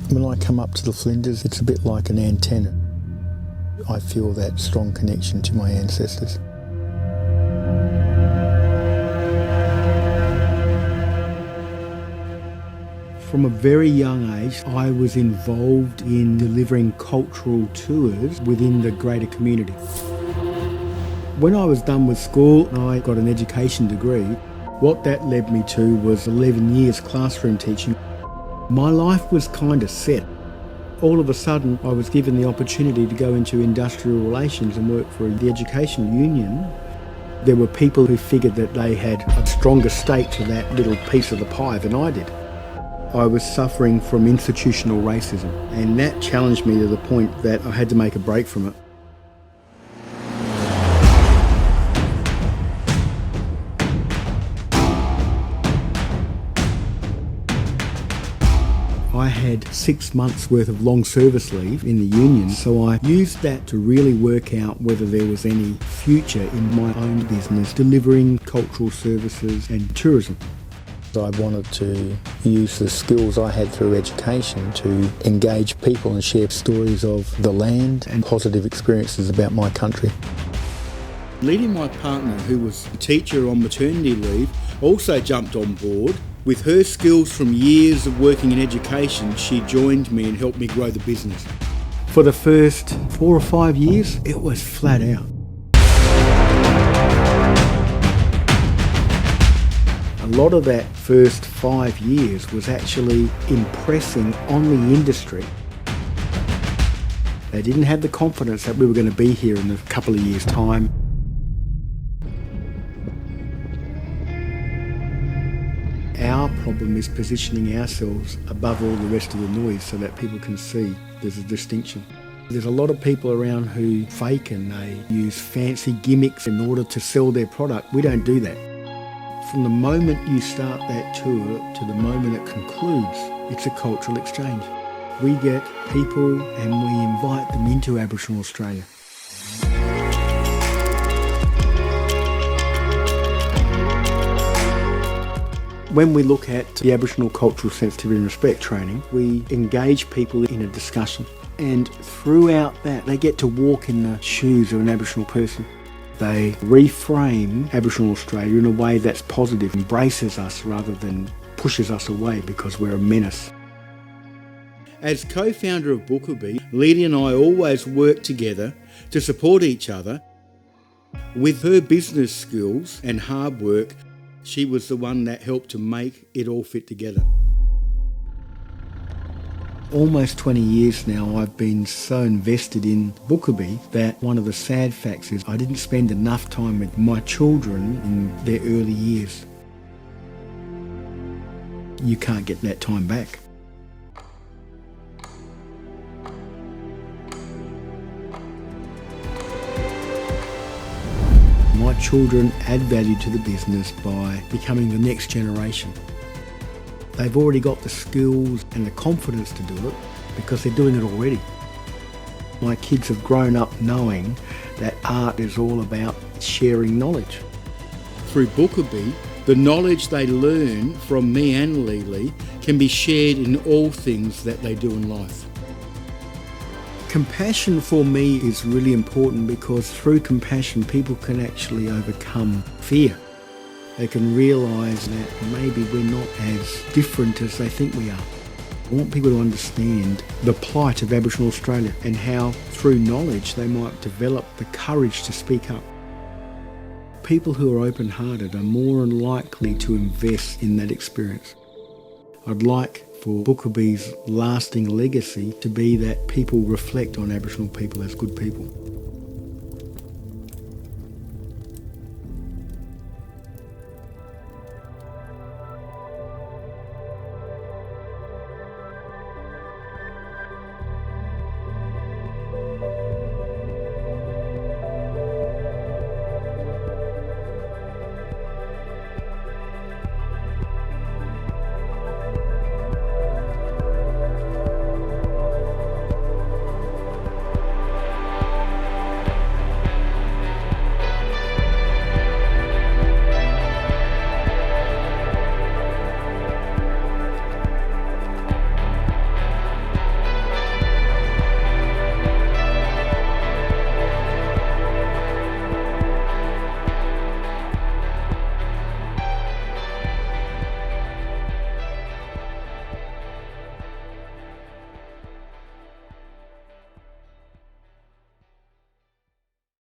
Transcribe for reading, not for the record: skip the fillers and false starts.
When I come up to the Flinders, it's a bit like an antenna. I feel that strong connection to my ancestors. From a very young age, I was involved in delivering cultural tours within the greater community. When I was done with school, I got an education degree. What that led me to was 11 years classroom teaching. My life was kind of set. All of a sudden, I was given the opportunity to go into industrial relations and work for the education union. There were people who figured that they had a stronger stake to that little piece of the pie than I did. I was suffering from institutional racism, and that challenged me to the point that I had to make a break from it. I had 6 months worth of long service leave in the union, so I used that to really work out whether there was any future in my own business delivering cultural services and tourism. I wanted to use the skills I had through education to engage people and share stories of the land and positive experiences about my country. Leading my partner, who was a teacher on maternity leave, also jumped on board. With her skills from years of working in education, she joined me and helped me grow the business. For the first 4 or 5 years, it was flat out. A lot of that first 5 years was actually impressing on the industry. They didn't have the confidence that we were going to be here in a couple of years' time. Our problem is positioning ourselves above all the rest of the noise so that people can see there's a distinction. There's a lot of people around who fake and they use fancy gimmicks in order to sell their product. We don't do that. From the moment you start that tour to the moment it concludes, it's a cultural exchange. We get people and we invite them into Aboriginal Australia. When we look at the Aboriginal Cultural Sensitivity and Respect training, we engage people in a discussion, and throughout that they get to walk in the shoes of an Aboriginal person. They reframe Aboriginal Australia in a way that's positive, embraces us rather than pushes us away because we're a menace. As co-founder of Bookabee, Leedy and I always work together to support each other. With her business skills and hard work, she was the one that helped to make it all fit together. Almost 20 years now I've been so invested in Bookabee that one of the sad facts is I didn't spend enough time with my children in their early years. You can't get that time back. My children add value to the business by becoming the next generation. They've already got the skills and the confidence to do it because they're doing it already. My kids have grown up knowing that art is all about sharing knowledge. Through Bookabee, the knowledge they learn from me and Leely can be shared in all things that they do in life. Compassion for me is really important because through compassion people can actually overcome fear. They can realise that maybe we're not as different as they think we are. I want people to understand the plight of Aboriginal Australia and how through knowledge they might develop the courage to speak up. People who are open-hearted are more likely to invest in that experience. I'd like for Bookabee's lasting legacy to be that people reflect on Aboriginal people as good people.